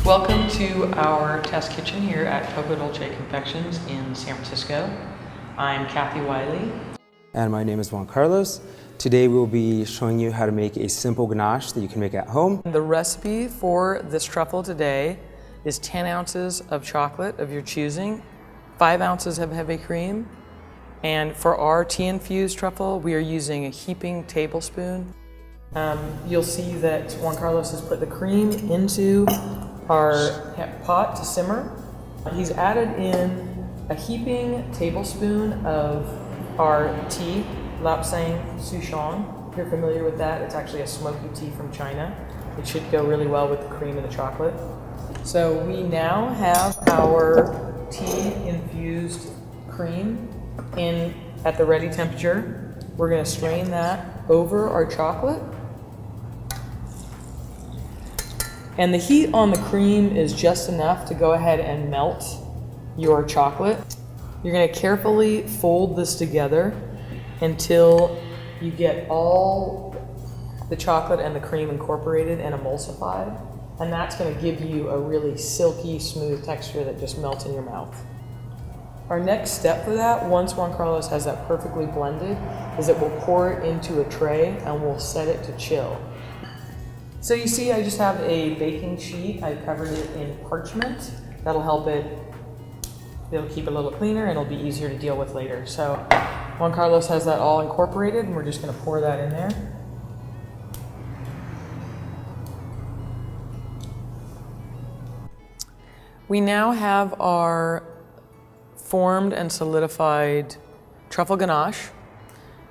Welcome to our test kitchen here at Poco Dolce Confections in San Francisco. I'm Kathy Wiley. And my name is Juan Carlos. Today we'll be showing you how to make a simple ganache that you can make at home. The recipe for this truffle today is 10 ounces of chocolate of your choosing, 5 ounces of heavy cream, and for our tea-infused truffle, we are using a heaping tablespoon. You'll see that Juan Carlos has put the cream into our pot to simmer. He's added in a heaping tablespoon of our tea, Lapsang Souchong. If you're familiar with that, it's actually a smoky tea from China. It should go really well with the cream and the chocolate. So we now have our tea-infused cream at the ready temperature. We're going to strain that over our chocolate. And the heat on the cream is just enough to go ahead and melt your chocolate. You're going to carefully fold this together until you get all the chocolate and the cream incorporated and emulsified. And that's going to give you a really silky, smooth texture that just melts in your mouth. Our next step for that, once Juan Carlos has that perfectly blended, is that we'll pour it into a tray and we'll set it to chill. So you see I just have a baking sheet. I covered it in parchment. That'll help it'll keep it a little cleaner and it'll be easier to deal with later. So Juan Carlos has that all incorporated and we're just gonna pour that in there. We now have our formed and solidified truffle ganache,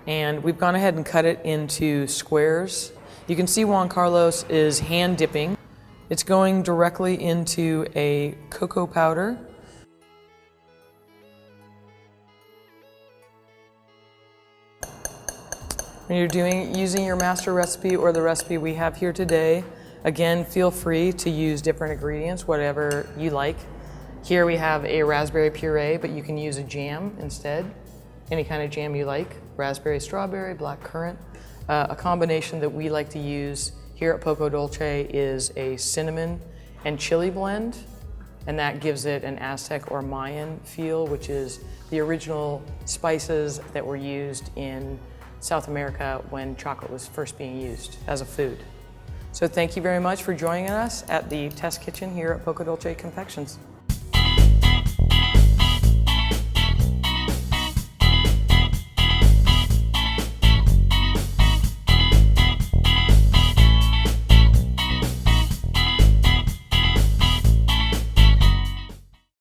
and we've gone ahead and cut it into squares. You can see Juan Carlos is hand dipping. It's going directly into a cocoa powder. When you're using your master recipe or the recipe we have here today, again, feel free to use different ingredients, whatever you like. Here we have a raspberry puree, but you can use a jam instead. Any kind of jam you like, raspberry, strawberry, black currant. A combination that we like to use here at Poco Dolce is a cinnamon and chili blend, and that gives it an Aztec or Mayan feel, which is the original spices that were used in South America when chocolate was first being used as a food. So thank you very much for joining us at the test kitchen here at Poco Dolce Confections.